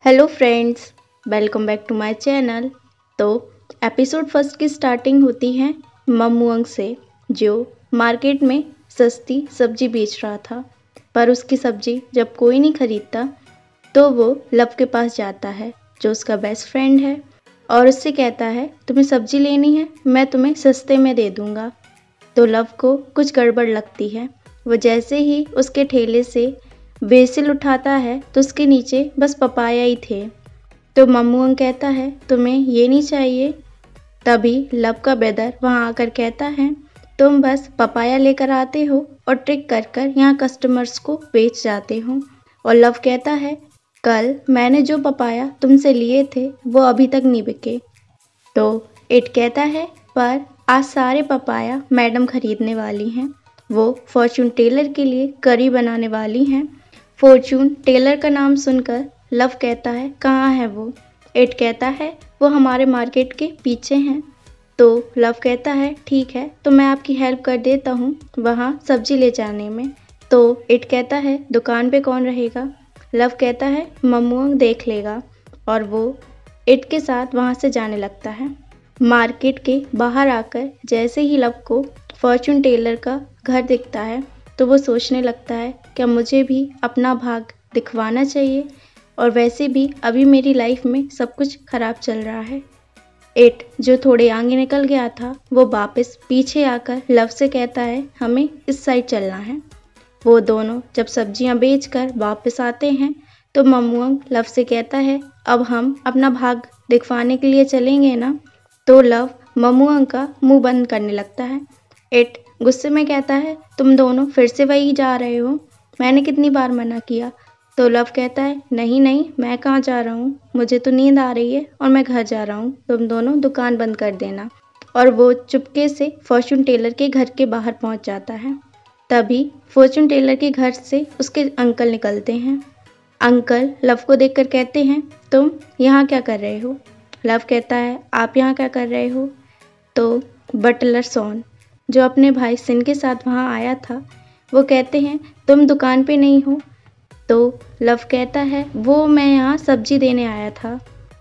Hello friends, welcome back to my channel. तो episode first की starting होती है ममूअंग से, जो मार्केट में सस्ती सब्जी बेच रहा था। पर उसकी सब्जी जब कोई नहीं खरीदता तो वो लव के पास जाता है, जो उसका बेस्ट फ्रेंड है, और उससे कहता है तुम्हें सब्जी लेनी है, मैं तुम्हें सस्ते में दे दूँगा। तो लव को कुछ गड़बड़ लगती है। वो जैसे ही उसके ठेले से बेसिल उठाता है तो उसके नीचे बस पपाया ही थे। तो ममूअंग कहता है तुम्हें ये नहीं चाहिए। तभी लव का ब्रदर वहाँ आकर कहता है तुम बस पपाया लेकर आते हो और ट्रिक कर कर यहाँ कस्टमर्स को बेच जाते हो। और लव कहता है कल मैंने जो पपाया तुमसे लिए थे वो अभी तक नहीं बिके। तो इट कहता है पर आज सारे पपाया मैडम खरीदने वाली हैं। वो फॉर्चून टेलर के लिए करी बनाने वाली हैं। फॉर्चून टेलर का नाम सुनकर लव कहता है कहाँ है वो। इट कहता है वो हमारे मार्केट के पीछे हैं। तो लव कहता है ठीक है, तो मैं आपकी हेल्प कर देता हूँ वहाँ सब्जी ले जाने में। तो इट कहता है दुकान पे कौन रहेगा। लव कहता है ममूअंग देख लेगा, और वो इट के साथ वहाँ से जाने लगता है। मार्केट के बाहर आकर जैसे ही लव को फॉर्चून टेलर का घर दिखता है तो वो सोचने लगता है क्या मुझे भी अपना भाग दिखवाना चाहिए, और वैसे भी अभी मेरी लाइफ में सब कुछ खराब चल रहा है। इट जो थोड़े आगे निकल गया था वो वापस पीछे आकर लव से कहता है हमें इस साइड चलना है। वो दोनों जब सब्जियां बेचकर वापस आते हैं तो ममूअंग लव से कहता है अब हम अपना भाग दिखवाने के लिए चलेंगे ना। तो लव ममूअंग का मुंह बंद करने लगता है। इट गुस्से में कहता है तुम दोनों फिर से वही जा रहे हो, मैंने कितनी बार मना किया। तो लव कहता है नहीं नहीं, मैं कहाँ जा रहा हूँ, मुझे तो नींद आ रही है और मैं घर जा रहा हूँ, तुम दोनों दुकान बंद कर देना। और वो चुपके से फॉर्चून टेलर के घर के बाहर पहुँच जाता है। तभी फॉर्चून टेलर के घर से उसके अंकल निकलते हैं। अंकल लव को देखकर कहते हैं तुम यहाँ क्या कर रहे हो। लव कहता है आप यहाँ क्या कर रहे हो। तो बटलर सॉन जो अपने भाई सिन के साथ वहाँ आया था वो कहते हैं तुम दुकान पे नहीं हो। तो लव कहता है वो मैं यहाँ सब्जी देने आया था,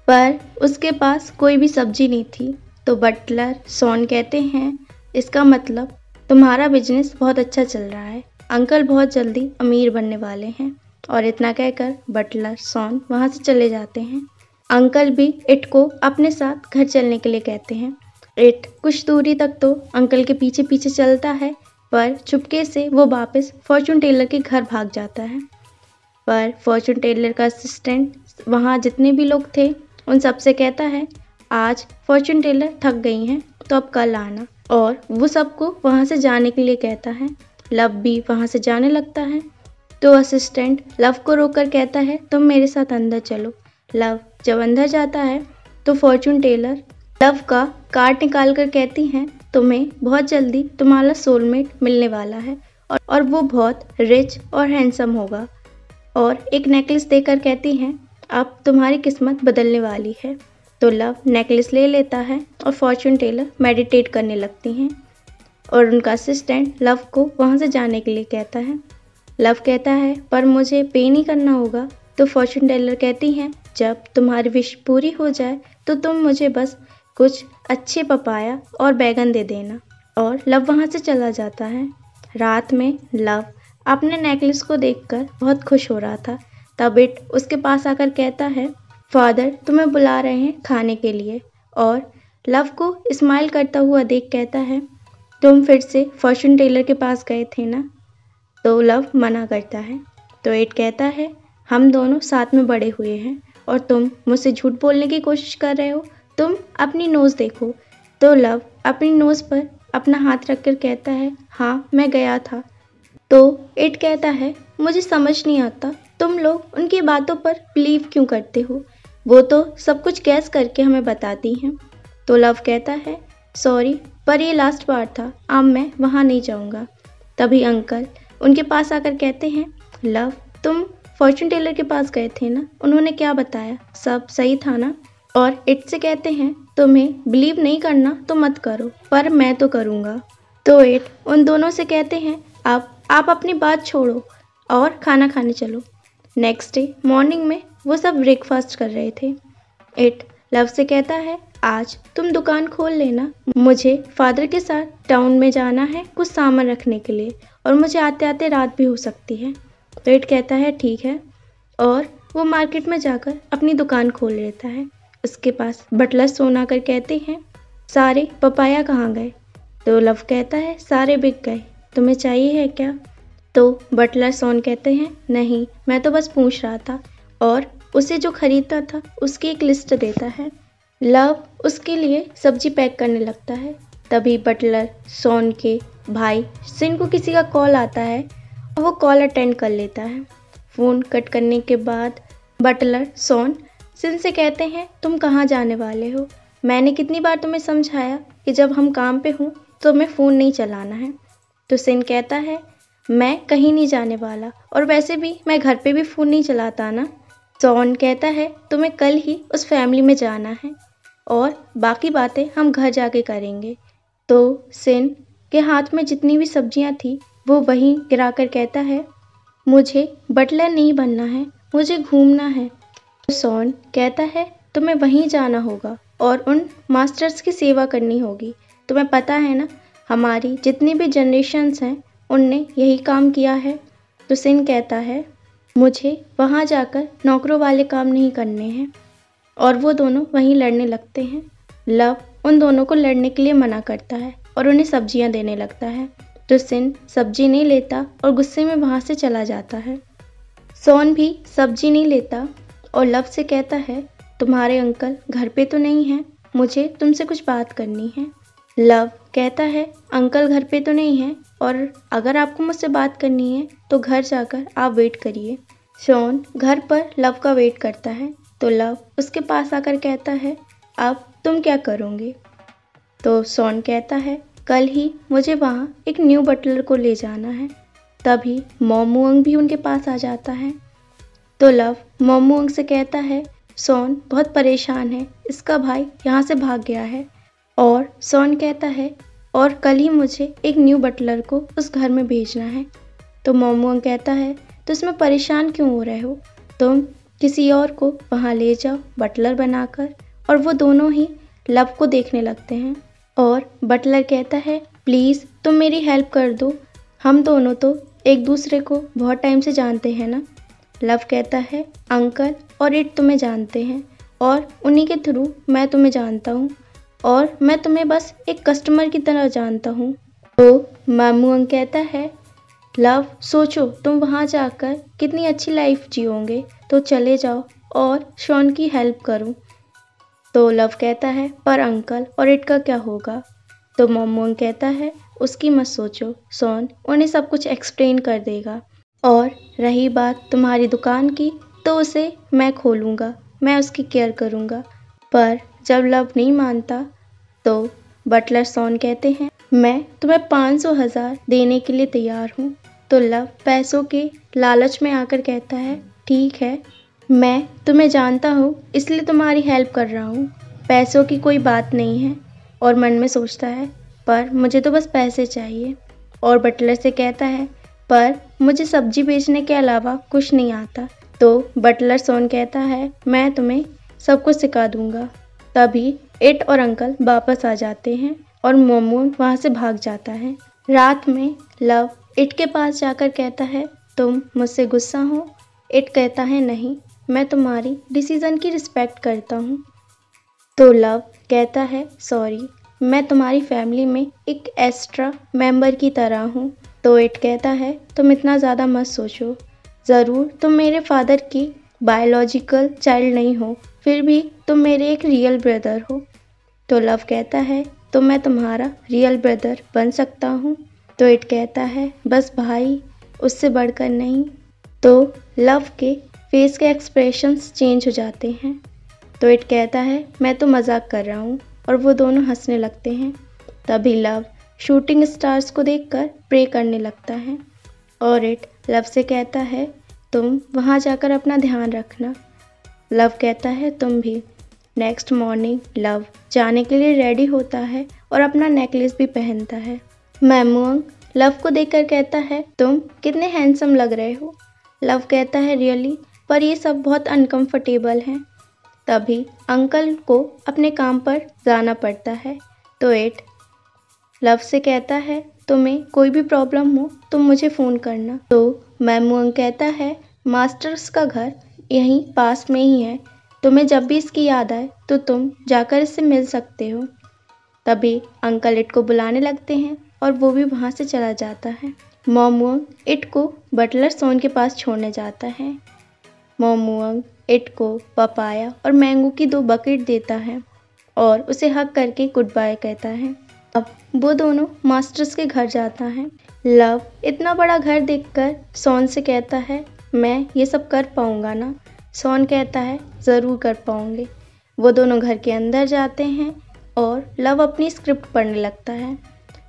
पर उसके पास कोई भी सब्जी नहीं थी। तो बटलर सॉन कहते हैं इसका मतलब तुम्हारा बिजनेस बहुत अच्छा चल रहा है, अंकल बहुत जल्दी अमीर बनने वाले हैं। और इतना कहकर बटलर सॉन वहाँ से चले जाते हैं। अंकल भी इट को अपने साथ घर चलने के लिए कहते हैं। इट कुछ दूरी तक तो अंकल के पीछे पीछे चलता है, पर चुपके से वो वापस फॉर्चून टेलर के घर भाग जाता है। पर फॉर्चून टेलर का असिस्टेंट वहाँ जितने भी लोग थे उन सबसे कहता है आज फॉर्चून टेलर थक गई हैं तो अब कल आना, और वो सबको वहाँ से जाने के लिए कहता है। लव भी वहाँ से जाने लगता है। तो असिस्टेंट लव को रोककर कहता है तुम मेरे साथ अंदर चलो। लव जब अंदर जाता है तो फॉर्चून टेलर लव का कार्ड निकाल कर कहती हैं तुम्हें बहुत जल्दी तुम्हारा सोलमेट मिलने वाला है, और वो बहुत रिच और हैंडसम होगा। और एक नेकलेस देकर कहती हैं अब तुम्हारी किस्मत बदलने वाली है। तो लव नेकलेस ले लेता है और फॉर्चून टेलर मेडिटेट करने लगती हैं, और उनका असिस्टेंट लव को वहाँ से जाने के लिए कहता है। लव कहता है पर मुझे पे नहीं करना होगा। तो फॉर्चून टेलर कहती हैं जब तुम्हारी विश पूरी हो जाए तो तुम मुझे बस कुछ अच्छे पपाया और बैगन दे देना। और लव वहाँ से चला जाता है। रात में लव अपने नेकलेस को देखकर बहुत खुश हो रहा था। तब इट उसके पास आकर कहता है फादर तुम्हें बुला रहे हैं खाने के लिए। और लव को स्माइल करता हुआ देख कहता है तुम फिर से फॉर्चून टेलर के पास गए थे ना। तो लव मना करता है। तो इट कहता है हम दोनों साथ में बड़े हुए हैं और तुम मुझसे झूठ बोलने की कोशिश कर रहे हो, तुम अपनी नोज़ देखो। तो लव अपनी नोज़ पर अपना हाथ रखकर कहता है हाँ मैं गया था। तो इट कहता है मुझे समझ नहीं आता तुम लोग उनकी बातों पर बिलीव क्यों करते हो, वो तो सब कुछ गैस करके हमें बताती हैं। तो लव कहता है सॉरी पर ये लास्ट बार था, अब मैं वहाँ नहीं जाऊँगा। तभी अंकल उनके पास आकर कहते हैं लव तुम फॉर्चून टेलर के पास गए थे ना, उन्होंने क्या बताया, सब सही था ना। और इट से कहते हैं तुम्हें बिलीव नहीं करना तो मत करो, पर मैं तो करूँगा। तो इट उन दोनों से कहते हैं अब आप अपनी बात छोड़ो और खाना खाने चलो। नेक्स्ट डे मॉर्निंग में वो सब ब्रेकफास्ट कर रहे थे। इट लव से कहता है, आज तुम दुकान खोल लेना, मुझे फादर के साथ टाउन में जाना है कुछ सामान रखने के लिए, और मुझे आते आते रात भी हो सकती है। तो इट कहता है ठीक है, और वो मार्केट में जाकर अपनी दुकान खोल लेता है। उसके पास बटलर सोन आकर कहते हैं, सारे पपाया कहाँ गए? तो लव कहता है, सारे बिक गए, तुम्हें चाहिए है क्या? तो बटलर सोन कहते हैं, नहीं, मैं तो बस पूछ रहा था, और उसे जो खरीदता था उसकी एक लिस्ट देता है। लव उसके लिए सब्जी पैक करने लगता है। तभी बटलर सोन के भाई सिन को किसी का कॉल आता है और वो कॉल अटेंड कर लेता है। फ़ोन कट करने के बाद बटलर सोन सिन से कहते हैं, तुम कहाँ जाने वाले हो? मैंने कितनी बार तुम्हें समझाया कि जब हम काम पे हों तो हमें फ़ोन नहीं चलाना है। तो सिन कहता है, मैं कहीं नहीं जाने वाला, और वैसे भी मैं घर पे भी फ़ोन नहीं चलाता ना। सोन कहता है, तुम्हें कल ही उस फैमिली में जाना है और बाकी बातें हम घर जाके करेंगे। तो सिन के हाथ में जितनी भी सब्जियां थी वो वहीं गिराकर कहता है, मुझे बटलर नहीं बनना है, मुझे घूमना है। तो सोन कहता है, तुम्हें वहीं जाना होगा और उन मास्टर्स की सेवा करनी होगी। तुम्हें पता है ना, हमारी जितनी भी जनरेशन्स हैं उनने यही काम किया है। तो सिन कहता है, मुझे वहाँ जाकर नौकरों वाले काम नहीं करने हैं, और वो दोनों वहीं लड़ने लगते हैं। लव उन दोनों को लड़ने के लिए मना करता है और उन्हें सब्जियां देने लगता है। तो सिन सब्जी नहीं लेता और गुस्से में वहाँ से चला जाता है। सोन भी सब्जी नहीं लेता और लव से कहता है, तुम्हारे अंकल घर पे तो नहीं हैं, मुझे तुमसे कुछ बात करनी है। लव कहता है, अंकल घर पे तो नहीं है, और अगर आपको मुझसे बात करनी है तो घर जाकर आप वेट करिए। सोन घर पर लव का वेट करता है। तो लव उसके पास आकर कहता है, अब तुम क्या करोगे? तो सोन कहता है, कल ही मुझे वहाँ एक न्यू बटलर को ले जाना है। तभी मोमुअंग भी उनके पास आ जाता है। तो लव मोमुअंग से कहता है, सोन बहुत परेशान है, इसका भाई यहाँ से भाग गया है। और सोन कहता है, और कल ही मुझे एक न्यू बटलर को उस घर में भेजना है। तो मोमुअंग कहता है, तो इसमें परेशान क्यों हो रहे हो? तुम किसी और को वहाँ ले जाओ बटलर बनाकर। और वो दोनों ही लव को देखने लगते हैं। और बटलर कहता है, प्लीज़ तुम मेरी हेल्प कर दो, हम दोनों तो एक दूसरे को बहुत टाइम से जानते हैं ना। लव कहता है, अंकल और इट तुम्हें जानते हैं और उन्हीं के थ्रू मैं तुम्हें जानता हूँ, और मैं तुम्हें बस एक कस्टमर की तरह जानता हूँ। तो मोमुअंग कहता है, लव सोचो तुम वहाँ जाकर कितनी अच्छी लाइफ जियोगे, तो चले जाओ और शॉन की हेल्प करो। तो लव कहता है, पर अंकल और इट का क्या होगा? तो मोमुअंग कहता है, उसकी मत सोचो, शॉन उन्हें सब कुछ एक्सप्लेन कर देगा। और रही बात तुम्हारी दुकान की, तो उसे मैं खोलूँगा, मैं उसकी केयर करूँगा। पर जब लव नहीं मानता तो बटलर शॉन कहते हैं, मैं तुम्हें 500,000 देने के लिए तैयार हूँ। तो लव पैसों के लालच में आकर कहता है, ठीक है, मैं तुम्हें जानता हूँ इसलिए तुम्हारी हेल्प कर रहा हूँ, पैसों की कोई बात नहीं है। और मन में सोचता है, पर मुझे तो बस पैसे चाहिए। और बटलर से कहता है, पर मुझे सब्जी बेचने के अलावा कुछ नहीं आता। तो बटलर शॉन कहता है, मैं तुम्हें सब कुछ सिखा दूंगा। तभी इट और अंकल वापस आ जाते हैं और मोमुअंग वहाँ से भाग जाता है। रात में लव इट के पास जाकर कहता है, तुम मुझसे गुस्सा हो? इट कहता है, नहीं, मैं तुम्हारी डिसीज़न की रिस्पेक्ट करता हूँ। तो लव कहता है, सॉरी, मैं तुम्हारी फैमिली में एक एक्स्ट्रा मेंबर की तरह हूँ। तो इट कहता है, तुम इतना ज़्यादा मत सोचो, ज़रूर तुम मेरे फादर की बायोलॉजिकल चाइल्ड नहीं हो, फिर भी तुम मेरे एक रियल ब्रदर हो। तो लव कहता है, तो मैं तुम्हारा रियल ब्रदर बन सकता हूँ? तो इट कहता है, बस भाई, उससे बढ़कर नहीं। तो लव के फेस के एक्सप्रेशंस चेंज हो जाते हैं। तो इट कहता है, मैं तो मजाक कर रहा हूँ, और वो दोनों हंसने लगते हैं। तभी लव शूटिंग स्टार्स को देखकर प्रे करने लगता है। और इट लव से कहता है, तुम वहाँ जाकर अपना ध्यान रखना। लव कहता है, तुम भी। नेक्स्ट मॉर्निंग लव जाने के लिए रेडी होता है और अपना नेकलेस भी पहनता है। मोमुअंग लव को देखकर कहता है, तुम कितने हैंडसम लग रहे हो। लव कहता है, रियली? पर ये सब बहुत अनकंफर्टेबल है। तभी अंकल को अपने काम पर जाना पड़ता है, तो एड लव से कहता है तुम्हें कोई भी प्रॉब्लम हो तो मुझे फ़ोन करना। तो मैमुअंग कहता है मास्टर्स का घर यहीं पास में ही है, तुम्हें जब भी इसकी याद आए तो तुम जाकर इससे मिल सकते हो। तभी अंकल इट को बुलाने लगते हैं और वो भी वहाँ से चला जाता है। मैमुअंग इट को बटलर सोन के पास छोड़ने जाता है। मैमुअंग इट को पपाया और मैंगो की 2 बकेट देता है और उसे हग करके गुड बाय कहता है। अब वो दोनों मास्टर्स के घर जाता है। लव इतना बड़ा घर देखकर सॉन से कहता है मैं ये सब कर पाऊंगा ना। सॉन कहता है ज़रूर कर पाऊंगे। वो दोनों घर के अंदर जाते हैं और लव अपनी स्क्रिप्ट पढ़ने लगता है।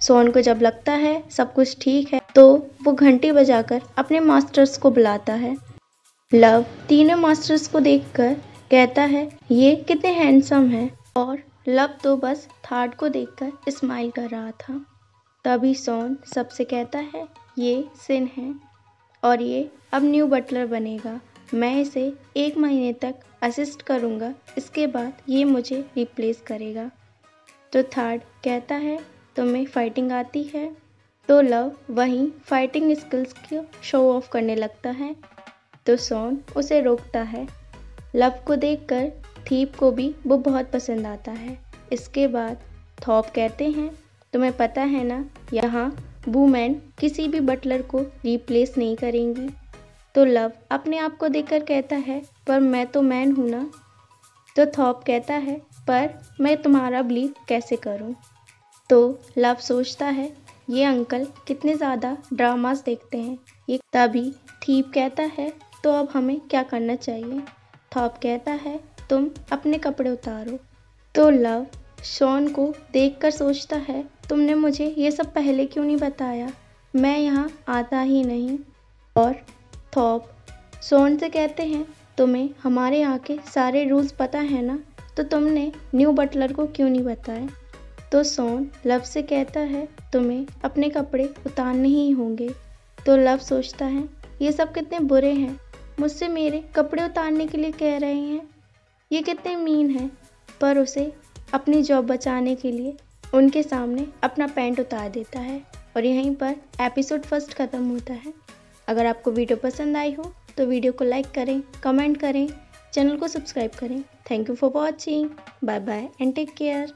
सॉन को जब लगता है सब कुछ ठीक है तो वो घंटी बजाकर अपने मास्टर्स को बुलाता है। लव तीनों मास्टर्स को देखकर कहता है ये कितने हैंडसम हैं, और लव तो बस थर्ड को देखकर स्माइल कर रहा था। तभी सॉन सबसे कहता है ये सिन है और ये अब न्यू बटलर बनेगा। मैं इसे 1 महीने तक असिस्ट करूँगा, इसके बाद ये मुझे रिप्लेस करेगा। तो थर्ड कहता है तुम्हें फाइटिंग आती है। तो लव वहीं फाइटिंग स्किल्स को शो ऑफ करने लगता है, तो सॉन उसे रोकता है। लव को देखकर थीप को भी वो बहुत पसंद आता है। इसके बाद थॉप कहते हैं तुम्हें पता है ना यहाँ वुमेन किसी भी बटलर को रिप्लेस नहीं करेंगी। तो लव अपने आप को देखकर कहता है पर मैं तो मैन हूँ ना। तो थॉप कहता है पर मैं तुम्हारा बिलीव कैसे करूँ। तो लव सोचता है ये अंकल कितने ज़्यादा ड्रामास देखते हैं। ये तभी थीप कहता है तो अब हमें क्या करना चाहिए। थॉप कहता है तुम अपने कपड़े उतारो। तो लव शॉन को देखकर सोचता है तुमने मुझे ये सब पहले क्यों नहीं बताया, मैं यहाँ आता ही नहीं। और थॉप शॉन से कहते हैं तुम्हें हमारे यहाँ के सारे रूल्स पता है ना, तो तुमने न्यू बटलर को क्यों नहीं बताया। तो शॉन लव से कहता है तुम्हें अपने कपड़े उतारने ही होंगे। तो लव सोचता है ये सब कितने बुरे हैं, मुझसे मेरे कपड़े उतारने के लिए कह रहे हैं, ये कितने मीन हैं। पर उसे अपनी जॉब बचाने के लिए उनके सामने अपना पैंट उतार देता है और यहीं पर एपिसोड फर्स्ट ख़त्म होता है। अगर आपको वीडियो पसंद आई हो तो वीडियो को लाइक करें, कमेंट करें, चैनल को सब्सक्राइब करें। Thank you for watching. Bye bye and take care.